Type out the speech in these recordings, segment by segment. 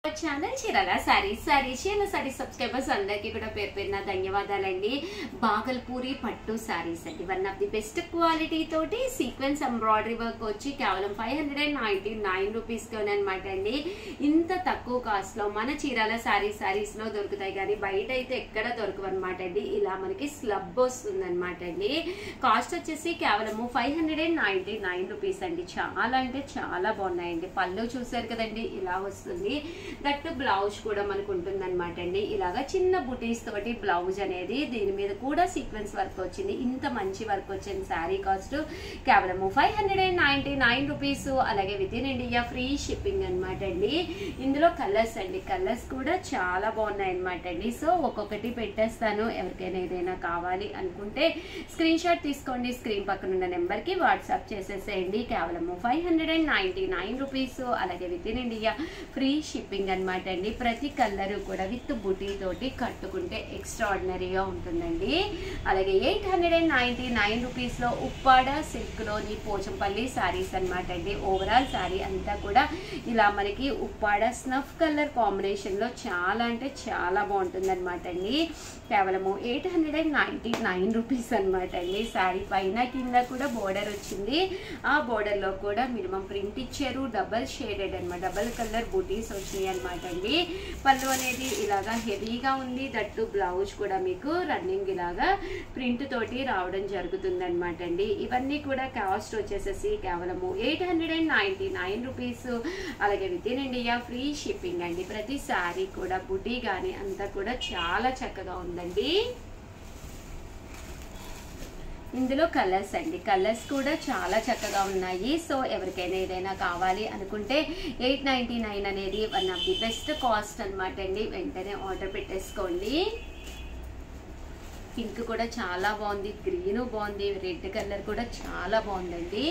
Channel Chirala sarees Chirala saris subscribers అందరికీ కూడా పేరు పేరున ధన్యవాదాలండి. బాగల్పూరి పట్టు సారీస్ అండి. One of the best quality తోటి సీక్వెన్స్ ఎంబ్రాయిడరీ వర్క్ వచ్చి కేవలం 599 రూపీస్ అనమాట అండి. ఇంత తక్కువ కాస్ట్ లో మన చీరాల సారీస్ లో దొరుకుతాయి కానీ బయట అయితే ఎక్కడ దొరకవు అనమాట అండి. ఇలా మనకి స్లబ్ వస్తుంది అనమాట అండి. కాస్ట్ వచ్చేసి కేవలము 599 రూపీస్ అండి. చాలా అంటే చాలా బాగున్నాయండి. పళ్ళు చూసారు కదండి, ఇలా వస్తుంది. దట్ బ్లౌజ్ కూడా మనకు ఉంటుంది అనమాట అండి. ఇలాగా చిన్న బుటీస్ తోటి బ్లౌజ్ అనేది, దీని మీద కూడా సీక్వెన్స్ వర్క్ వచ్చింది. ఇంత మంచి వర్క్ వచ్చింది. శారీ కాస్ట్ కేవలము 599 రూపీస్. అలాగే with in India free shipping అనమాట అండి. ఇందులో కలర్స్ అండి, కలర్స్ కూడా చాలా బాగున్నాయి అనమాట అండి. సో ఒక్కొక్కటి పెట్టేస్తాను. ఎవరికైనా ఏదైనా కావాలి అనుకుంటే స్క్రీన్ షాట్ తీసుకోండి. స్క్రీన్ పక్కన ఉన్న నెంబర్ కి వాట్సాప్ చేసేసేయండి. కేవలము 599 రూపీస్. అలాగే with in India free shipping అనమాట అండి. ప్రతి కలర్ కూడా విత్ బుటీ తోటి కట్టుకుంటే ఎక్స్ట్రాడినరీగా ఉంటుందండి. అలాగే 899 రూపీస్ లో ఉప్పాడ సిల్క్ లోని పోచంపల్లి సారీస్ అనమాట అండి. ఓవరాల్ సారీ అంతా కూడా ఇలా మనకి ఉప్పాడ స్నఫ్ కలర్ కాంబినేషన్ లో చాలా అంటే చాలా బాగుంటుంది అనమాట అండి. కేవలము 899 రూపీస్ అనమాట అండి. సారీ పైన కింద కూడా బోర్డర్ వచ్చింది. ఆ బోర్డర్ లో కూడా మినిమం ప్రింట్ ఇచ్చారు. డబల్ షేడెడ్ అనమాట, డబల్ కలర్ బూటీస్ వచ్చినాయి అనమాట అండి. పళ్ళు అనేది ఇలాగా హెవీగా ఉంది. దట్టు బ్లౌజ్ కూడా మీకు రన్నింగ్ ఇలాగా ప్రింట్ తోటి రావడం జరుగుతుంది అనమాట అండి. ఇవన్నీ కూడా కాస్ట్ వచ్చేసేసి కేవలము 899 రూపీస్. అలాగే with in India free shipping అండి. ప్రతి సారీ కూడా బుటీ కానీ అంతా కూడా చాలా చక్కగా ఉందండి. ఇందులో కలర్స్ అండి, కలర్స్ కూడా చాలా చక్కగా ఉన్నాయి. సో ఎవరికైనా ఏదైనా కావాలి అనుకుంటే 899 అనేది one of the best cost అనమాట అండి. వెంటనే ఆర్డర్ పెట్టేసుకోండి. పింక్ కూడా చాలా బాగుంది, గ్రీన్ బాగుంది, రెడ్ కలర్ కూడా చాలా బాగుందండి.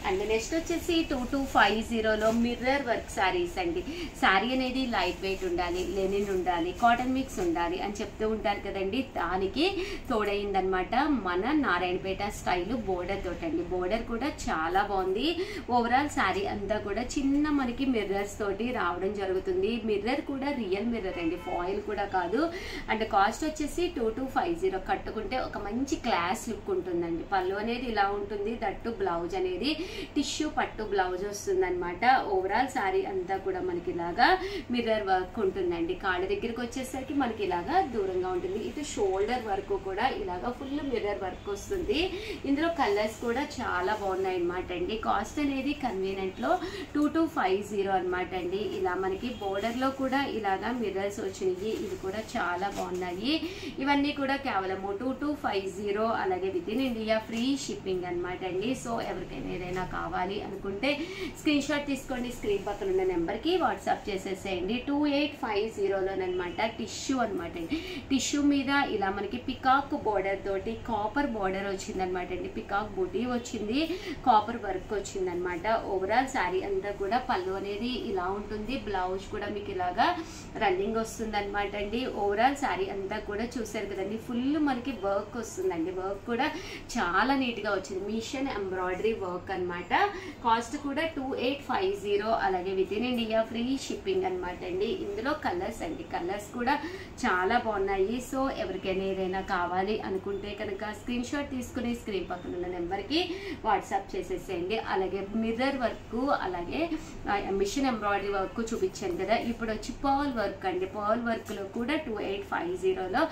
అండ్ నెక్స్ట్ వచ్చేసి 2250లో మిర్రర్ వర్క్ శారీస్ అండి. శారీ అనేది లైట్ వెయిట్ ఉండాలి, లెనిన్ ఉండాలి, కాటన్ మిక్స్ ఉండాలి అని చెప్తూ ఉంటారు కదండి. దానికి తోడైందనమాట మన నారాయణపేట స్టైల్ బోర్డర్ తోటండి. బోర్డర్ కూడా చాలా బాగుంది. ఓవరాల్ శారీ అంతా కూడా చిన్న మనకి మిర్రర్స్ తోటి రావడం జరుగుతుంది. మిర్రర్ కూడా రియల్ మిర్రర్ అండి, ఫాయిల్ కూడా కాదు. అండ్ కాస్ట్ వచ్చేసి 2250. కట్టుకుంటే ఒక మంచి క్లాస్ లుక్ ఉంటుందండి. పళ్ళు అనేది ఇలా ఉంటుంది. దట్టు బ్లౌజ్ అనేది టిష్యూ పట్టు బ్లౌజ్ వస్తుంది అనమాట. ఓవరాల్ శారీ అంతా కూడా మనకి ఇలాగా మిర్రర్ వర్క్ ఉంటుందండి. కాళ్ళ దగ్గరికి వచ్చేసరికి మనకి ఇలాగా దూరంగా ఉంటుంది. ఇటు షోల్డర్ వరకు కూడా ఇలాగా ఫుల్ మిర్రర్ వర్క్ వస్తుంది. ఇందులో కలర్స్ కూడా చాలా బాగున్నాయి అనమాట అండి. కాస్ట్ అనేది కన్వీనియంట్ లో 2250 అనమాట అండి. ఇలా మనకి బోర్డర్ లో కూడా ఇలాగా మిర్రర్స్ వచ్చినాయి. ఇవి కూడా చాలా బాగున్నాయి. ఇవన్నీ కూడా కేవలము 2250. అలాగే with in India free shipping అనమాట అండి. సో ఎవరికైనా ఏదైనా కావాలి అనుకుంటే స్క్రీన్ షాట్ తీసుకోండి. స్క్రీన్ పక్కన ఉన్న నెంబర్ కి వాట్సాప్ చేసేసేయండి. 2850లోనమాట టిష్యూ అనమాట అండి. టిష్యూ మీద ఇలా మనకి పికాక్ బోర్డర్ తోటి కాపర్ బోర్డర్ వచ్చింది అనమాట అండి. పికాక్ బూటీ వచ్చింది, కాపర్ వర్క్ వచ్చింది అనమాట. ఓవరాల్ శారీ అంతా కూడా పళ్ళు అనేది ఇలా ఉంటుంది. బ్లౌజ్ కూడా మీకు ఇలాగా రన్నింగ్ వస్తుంది అనమాట అండి. ఓవరాల్ శారీ అంతా కూడా చూసారు కదండి, ఫుల్ మనకి వర్క్ వస్తుందండి. వర్క్ కూడా చాలా నీట్ గా వచ్చింది. మిషన్ ఎంబ్రాయిడరీ వర్క్ అనమాట. కాస్ట్ కూడా 2850. అలాగే with in India free shipping అనమాట అండి. ఇందులో కలర్స్ అండి, కలర్స్ కూడా చాలా బాగున్నాయి. సో ఎవరికైనా ఏదైనా కావాలి అనుకుంటే కనుక స్క్రీన్ షాట్ తీసుకుని స్క్రీన్ పక్కన ఉన్న నెంబర్ కి వాట్సాప్ చేసేసేయండి. అలాగే మిర్రర్ వర్క్, అలాగే మిషన్ ఎంబ్రాయిడరీ వర్క్ చూపించాను కదా. ఇప్పుడు వచ్చి పర్ల్ వర్క్ అండి. పర్ల్ వర్క్ లో కూడా 2850లో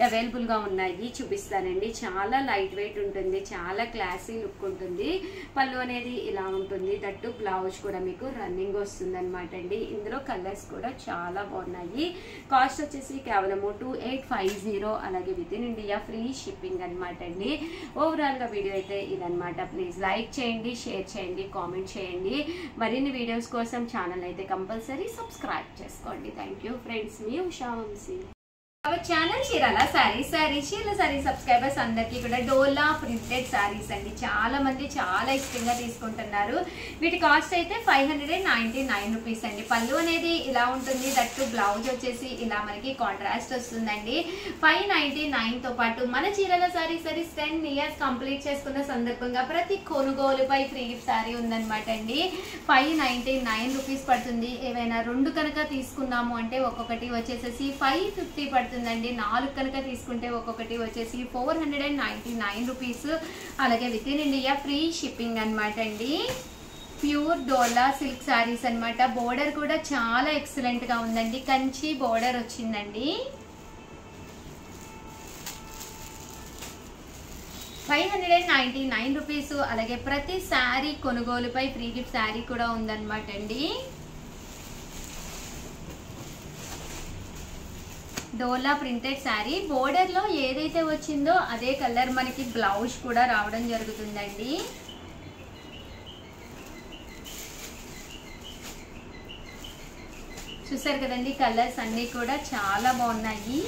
అవైలబుల్ గా ఉన్నాయి. చూపిస్తానండి. చాలా లైట్ వెయిట్ ఉంటుంది, చాలా క్లాసీ లుక్ ఉంటుంది. పళ్ళు అనేది ఇలా ఉంటుంది. దట్టు బ్లౌజ్ కూడా మీకు రన్నింగ్ వస్తుంది అనమాట అండి. ఇందులో కలర్స్ కూడా చాలా బాగున్నాయి. కాస్ట్ వచ్చేసి కేవలము 2850. అలాగే with in India free shipping అనమాట అండి. ఓవరాల్ గా వీడియో అయితే ఇదనమాట. ప్లీజ్ లైక్ చేయండి, షేర్ చేయండి, కామెంట్ చేయండి. మరిన్ని వీడియోస్ కోసం ఛానల్ అయితే కంపల్సరీ సబ్స్క్రైబ్ చేసుకోండి. Thank you friends. మీ Usha Vamshi. Our channel Chirala sarees Chirala saree subscribers అందరికీ కూడా డోలా ప్రింటెడ్ సారీస్ అండి. చాలా మంది చాలా ఇష్టంగా తీసుకుంటున్నారు. వీటి కాస్ట్ అయితే 599 రూపీస్ అండి. పళ్ళు అనేది ఇలా ఉంటుంది, దట్టు బ్లౌజ్ వచ్చేసి ఇలా మనకి కాంట్రాస్ట్ వస్తుందండి. 599 తో పాటు మన చీరాల సారీస్ 10 ఇయర్స్ కంప్లీట్ చేసుకున్న సందర్భంగా ప్రతి కొనుగోలుపై ఫ్రీ గిఫ్ట్ సారీ ఉందన్నమాట అండి. 599 రూపీస్ పడుతుంది. ఏవైనా 2 కనుక తీసుకున్నాము అంటే ఒక్కొక్కటి వచ్చేసేసి 550 పడుతుంది అండి. 4 కనుక తీసుకుంటే ఒక్కొక్కటి వచ్చేసి 499 రూపీస్. అలాగే with in India free shipping అనమాట అండి. ప్యూర్ డోలా సిల్క్ సారీస్ అనమాట. బోర్డర్ కూడా చాలా ఎక్సలెంట్ గా ఉందండి. కంచి బోర్డర్ వచ్చిందండి. 599 రూపీస్. అలాగే ప్రతి శారీ కొనుగోలుపై ఫ్రీ గిఫ్ట్ శారీ కూడా ఉందన్నమాట అండి. డోలా ప్రింటెడ్ శారీ బోర్డర్ లో ఏదైతే వచ్చిందో అదే కలర్ మనకి బ్లౌజ్ కూడా రావడం జరుగుతుందండి. చూసారు కదండి, కలర్స్ అన్నీ కూడా చాలా బాగున్నాయి.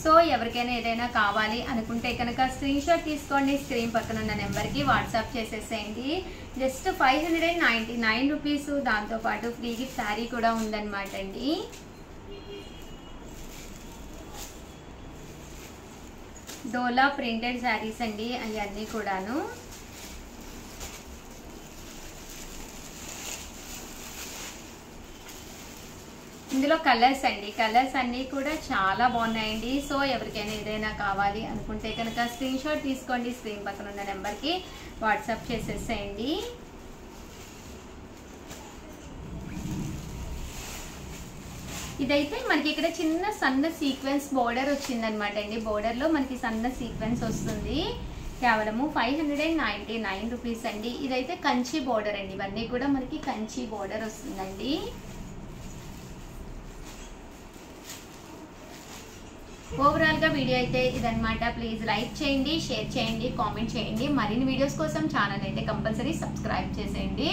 సో ఎవరికైనా ఏదైనా కావాలి అనుకుంటే కనుక స్క్రీన్ షాట్ తీసుకోండి. స్క్రీన్ పక్కన ఉన్న నెంబర్కి వాట్సాప్ చేసేసేయండి. Just 599 rupees. దాంతోపాటు ఫ్రీ గిఫ్ట్ శారీ కూడా ఉందన్నమాట అండి. డోలా ప్రింటెడ్ శారీస్ అండి అవన్నీ కూడాను. ఇందులో కలర్స్ అండి, కలర్స్ అన్నీ కూడా చాలా బాగున్నాయండి. సో ఎవరికైనా ఏదైనా కావాలి అనుకుంటే కనుక స్క్రీన్ షాట్ తీసుకోండి. స్క్రీన్ పక్కన ఉన్న నెంబర్కి వాట్సాప్ చేసేసేయండి. ఇదైతే మనకి ఇక్కడ చిన్న సన్న సీక్వెన్స్ బోర్డర్ వచ్చిందనమాట అండి. బోర్డర్ లో మనకి సన్న సీక్వెన్స్ వస్తుంది. కేవలము 599 రూపీస్ అండి. ఇదైతే కంచి బోర్డర్ అండి. ఇవన్నీ కూడా మనకి కంచి బోర్డర్ వస్తుందండి. ఓవరాల్ గా వీడియో అయితే ఇదన్నమాట. ప్లీజ్ లైక్ చేయండి, షేర్ చేయండి, కామెంట్ చేయండి. మరిన్ని వీడియోస్ కోసం ఛానల్ అయితే కంపల్సరీ సబ్స్క్రైబ్ చేసేయండి.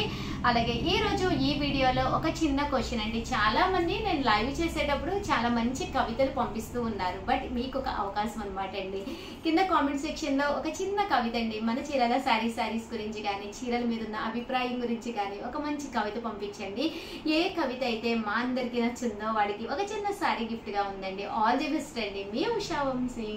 అలాగే ఈ రోజు ఈ వీడియోలో ఒక చిన్న క్వశ్చన్ అండి. చాలా మంది నేను లైవ్ చేసేటప్పుడు చాలా మంచి కవితలు పంపిస్తూ ఉన్నారు. బట్ మీకు ఒక అవకాశం అనమాట అండి. కింద కామెంట్ సెక్షన్ లో ఒక చిన్న కవిత అండి, మన చీరాల సారీస్ గురించి కానీ చీరల మీద ఉన్న అభిప్రాయం గురించి కానీ ఒక మంచి కవిత పంపించండి. ఏ కవిత అయితే మా అందరికి నచ్చిందో వాడికి ఒక చిన్న సారీ గిఫ్ట్ గా ఉందండి. ఆల్ ది బెస్ట్ అండి. మీ ఉషా వంశీ.